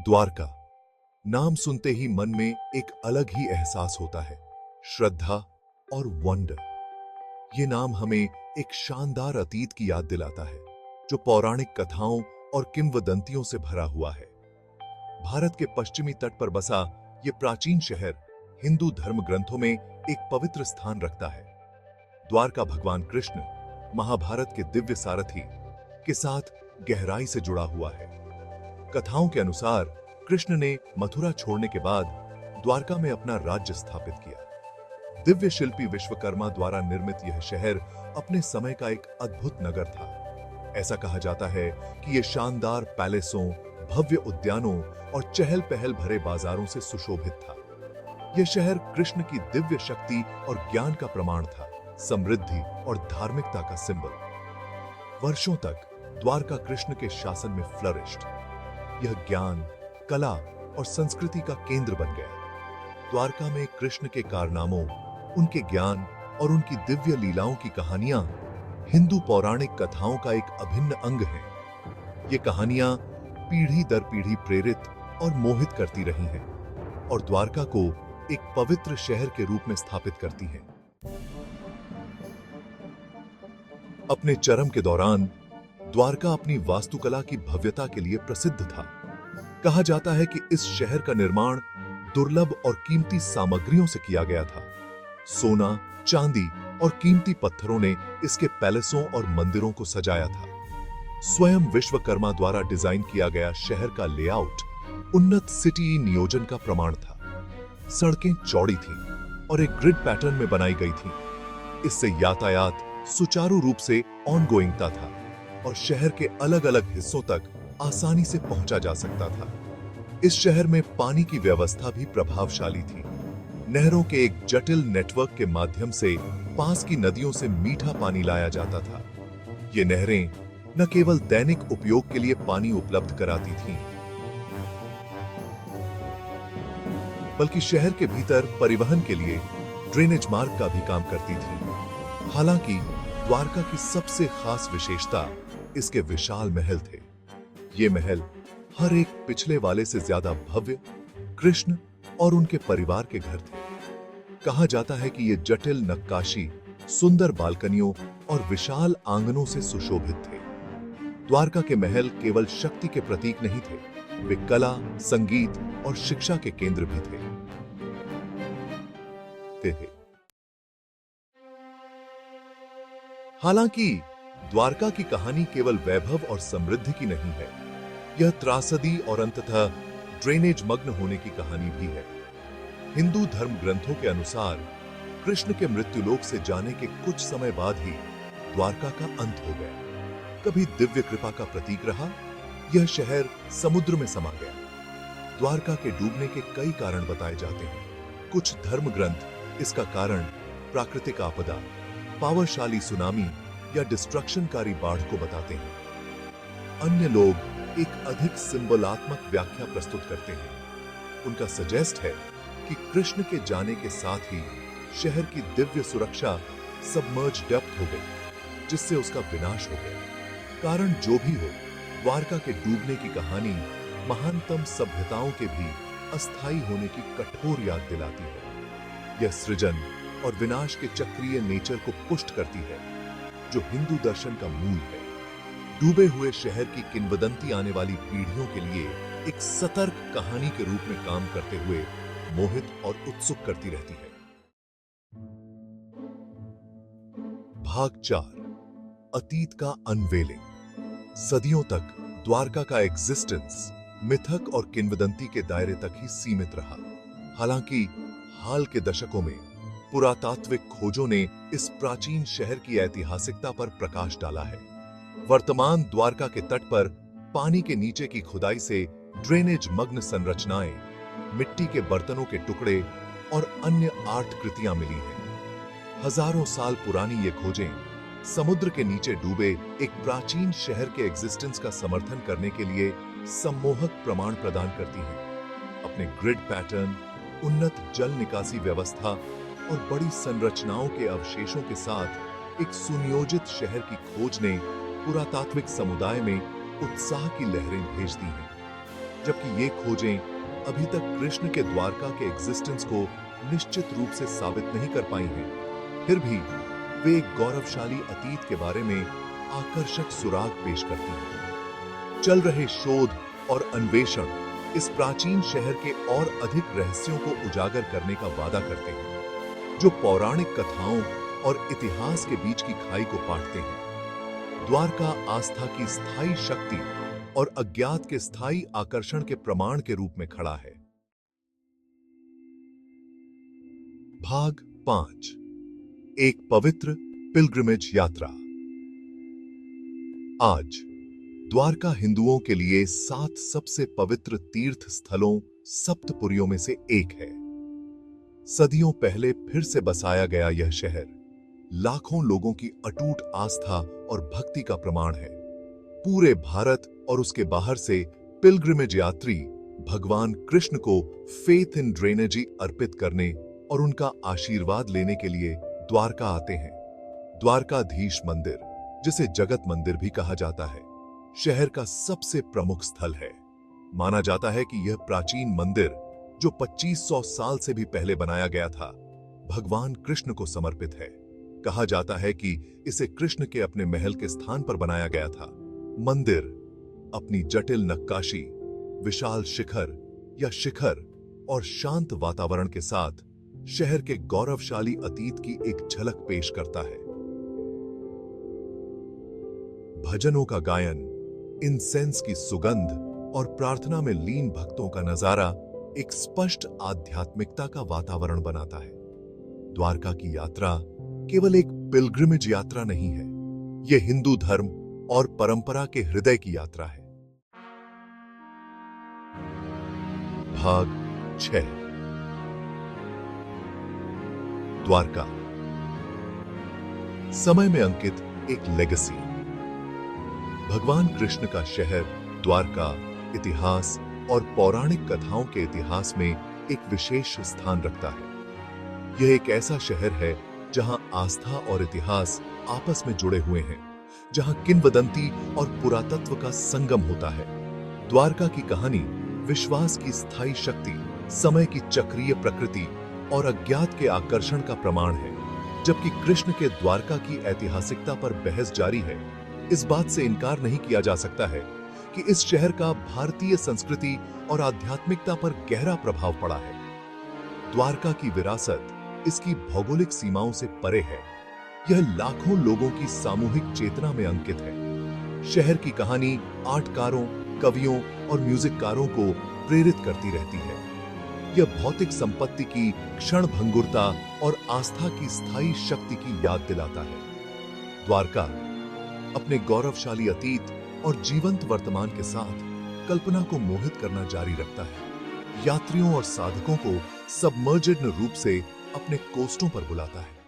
द्वारका नाम सुनते ही मन में एक अलग ही एहसास होता है, श्रद्धा और वंडर। ये नाम हमें एक शानदार अतीत की याद दिलाता है, जो पौराणिक कथाओं और किंवदंतियों से भरा हुआ है। भारत के पश्चिमी तट पर बसा ये प्राचीन शहर हिंदू धर्म ग्रंथों में एक पवित्र स्थान रखता है। द्वारका भगवान कृष्ण, महाभारत के दिव्य सारथी, के साथ गहराई से जुड़ा हुआ है। कथाओं के अनुसार कृष्ण ने मथुरा छोड़ने के बाद द्वारका में अपना राज्य स्थापित किया। दिव्य शिल्पी विश्वकर्मा द्वारा निर्मित यह शहर अपने समय का एक अद्भुत नगर था। ऐसा कहा जाता है कि यह शानदार पैलेसों, भव्य उद्यानों और चहल पहल भरे बाजारों से सुशोभित था। यह शहर कृष्ण की दिव्य शक्ति और ज्ञान का प्रमाण था, समृद्धि और धार्मिकता का सिंबल। वर्षों तक द्वारका कृष्ण के शासन में फ्लरिश्ड। यह ज्ञान, कला और संस्कृति का केंद्र बन गया। द्वारका में कृष्ण के कारनामों, उनके ज्ञान और उनकी दिव्य लीलाओं की कहानियां हिंदू पौराणिक कथाओं का एक अभिन्न अंग हैं। ये कहानियां पीढ़ी दर पीढ़ी प्रेरित और मोहित करती रही हैं और द्वारका को एक पवित्र शहर के रूप में स्थापित करती हैं। अपने चरम के दौरान द्वारका अपनी वास्तुकला की भव्यता के लिए प्रसिद्ध था। कहा जाता है कि इस शहर का निर्माण दुर्लभ और कीमती सामग्रियों से किया गया था। सोना, चांदी और कीमती पत्थरों ने इसके पैलेसों और मंदिरों को सजाया था। स्वयं विश्वकर्मा द्वारा डिजाइन किया गया शहर का लेआउट उन्नत सिटी नियोजन का प्रमाण था। सड़कें चौड़ी थीं और एक ग्रिड पैटर्न में बनाई गई थीं। इससे यातायात सुचारू रूप से ऑनगोइंगता था और शहर के अलग अलग हिस्सों तक आसानी से पहुंचा जा सकता था। इस शहर में पानी की व्यवस्था भी प्रभावशाली थी। नहरों के एक जटिल नेटवर्क के माध्यम से पास की नदियों से मीठा पानी लाया जाता था। ये नहरें न केवल दैनिक उपयोग के लिए पानी उपलब्ध कराती थीं, बल्कि शहर के भीतर परिवहन के लिए ड्रेनेज मार्ग का भी काम करती थी। हालांकि द्वारका की सबसे खास विशेषता इसके विशाल महल थे। ये महल हर एक पिछले वाले से ज्यादा भव्य, कृष्ण और उनके परिवार के घर थे। कहा जाता है कि ये जटिल नक्काशी, सुंदर बालकनियों और विशाल आंगनों से सुशोभित थे। द्वारका के महल केवल शक्ति के प्रतीक नहीं थे, वे कला, संगीत और शिक्षा के केंद्र भी थे। हालांकि द्वारका की कहानी केवल वैभव और समृद्धि की नहीं है, यह त्रासदी और अंततः ड्रेनेज मग्न होने की कहानी भी है। हिंदू धर्म ग्रंथों के अनुसार कृष्ण के मृत्युलोक से जाने के कुछ समय बाद ही द्वारका का अंत हो गया। कभी दिव्य कृपा का प्रतीक रहा, यह शहर समुद्र में समा गया। द्वारका के डूबने के कई कारण बताए जाते हैं। कुछ धर्म ग्रंथ इसका कारण प्राकृतिक आपदा, पावरशाली सुनामी या डिस्ट्रक्शनकारी बाढ़ को बताते हैं। अन्य लोग एक अधिक सिंबलात्मक व्याख्या प्रस्तुत करते हैं। उनका सजेस्ट है कि कृष्ण के जाने के साथ ही शहर की दिव्य सुरक्षा सबमर्ज डेप्थ हो गई, जिससे उसका विनाश हो गया। कारण जो भी हो, द्वारका के डूबने की कहानी महानतम सभ्यताओं के भी अस्थायी होने की कठोर याद दिलाती है। यह सृजन और विनाश के चक्रीय नेचर को पुष्ट करती है, जो हिंदू दर्शन का मूल है। डूबे हुए शहर की किंवदंती आने वाली पीढ़ियों के लिए एक सतर्क कहानी के रूप में काम करते हुए मोहित और उत्सुक करती रहती है। भाग 4, अतीत का अनवेलिंग। सदियों तक द्वारका का एग्जिस्टेंस मिथक और किंवदंती के दायरे तक ही सीमित रहा। हालांकि हाल के दशकों में पुरातात्विक खोजों ने इस प्राचीन शहर की ऐतिहासिकता पर प्रकाश डाला है। वर्तमान द्वारका के तट पर पानी के नीचे की खुदाई से ड्रेनेज मग्न संरचनाएं, मिट्टी के बर्तनों के टुकड़े और अन्य आर्ट कृतियां मिली हैं। हजारों साल पुरानी ये खोजें समुद्र के नीचे डूबे एक प्राचीन शहर के एग्जिस्टेंस का समर्थन करने के लिए सम्मोहक प्रमाण प्रदान करती हैं। अपने ग्रिड पैटर्न, उन्नत जल निकासी व्यवस्था और बड़ी संरचनाओं के अवशेषों के साथ एक सुनियोजित शहर की खोज ने पुरातात्विक समुदाय में उत्साह की लहरें भेज दी हैं। जबकि ये खोजें अभी तक कृष्ण के द्वारका के एग्जिस्टेंस को निश्चित रूप से साबित नहीं कर पाई हैं, फिर भी वे एक गौरवशाली अतीत के बारे में आकर्षक सुराग पेश करती हैं। चल रहे शोध और अन्वेषण इस प्राचीन शहर के और अधिक रहस्यों को उजागर करने का वादा करते हैं, जो पौराणिक कथाओं और इतिहास के बीच की खाई को पाटते हैं। द्वारका आस्था की स्थायी शक्ति और अज्ञात के स्थायी आकर्षण के प्रमाण के रूप में खड़ा है। भाग 5, एक पवित्र पिलग्रिमेज यात्रा। आज द्वारका हिंदुओं के लिए 7 सबसे पवित्र तीर्थ स्थलों सप्तपुरियों में से एक है। सदियों पहले फिर से बसाया गया यह शहर लाखों लोगों की अटूट आस्था और भक्ति का प्रमाण है। पूरे भारत और उसके बाहर से पिलग्रिमेज यात्री भगवान कृष्ण को फेथ इन ड्रेनेजी अर्पित करने और उनका आशीर्वाद लेने के लिए द्वारका आते हैं। द्वारकाधीश मंदिर, जिसे जगत मंदिर भी कहा जाता है, शहर का सबसे प्रमुख स्थल है। माना जाता है कि यह प्राचीन मंदिर, जो 2500 साल से भी पहले बनाया गया था, भगवान कृष्ण को समर्पित है। कहा जाता है कि इसे कृष्ण के अपने महल के स्थान पर बनाया गया था। मंदिर अपनी जटिल नक्काशी, विशाल शिखर और शांत वातावरण के साथ शहर के गौरवशाली अतीत की एक झलक पेश करता है। भजनों का गायन, इंसेंस की सुगंध और प्रार्थना में लीन भक्तों का नजारा एक स्पष्ट आध्यात्मिकता का वातावरण बनाता है। द्वारका की यात्रा केवल एक पिलग्रिमेज यात्रा नहीं है, यह हिंदू धर्म और परंपरा के हृदय की यात्रा है। भाग 6, द्वारका। समय में अंकित एक लेगेसी। भगवान कृष्ण का शहर द्वारका इतिहास और पौराणिक कथाओं के इतिहास में एक विशेष स्थान रखता है। यह एक ऐसा शहर है जहां आस्था और इतिहास आपस में जुड़े हुए हैं, जहां किंवदंती और पुरातत्व का संगम होता है। द्वारका की कहानी विश्वास की स्थायी शक्ति, समय की चक्रीय प्रकृति और अज्ञात के आकर्षण का प्रमाण है। जबकि कृष्ण के द्वारका की ऐतिहासिकता पर बहस जारी है, इस बात से इनकार नहीं किया जा सकता है कि इस शहर का भारतीय संस्कृति और आध्यात्मिकता पर गहरा प्रभाव पड़ा है। द्वारका की विरासत इसकी भौगोलिक सीमाओं से परे है। यह लाखों लोगों की सामूहिक चेतना में अंकित है। शहर की कहानी आर्टकारों, कवियों और म्यूजिककारों को प्रेरित करती रहती है। यह भौतिक संपत्ति की क्षणभंगुरता और आस्था की स्थायी शक्ति की याद दिलाता है। द्वारका अपने गौरवशाली अतीत और जीवंत वर्तमान के साथ कल्पना को मोहित करना जारी रखता है। यात्रियों और साधकों को सबमर्जेड रूप से अपने कोस्टों पर बुलाता है।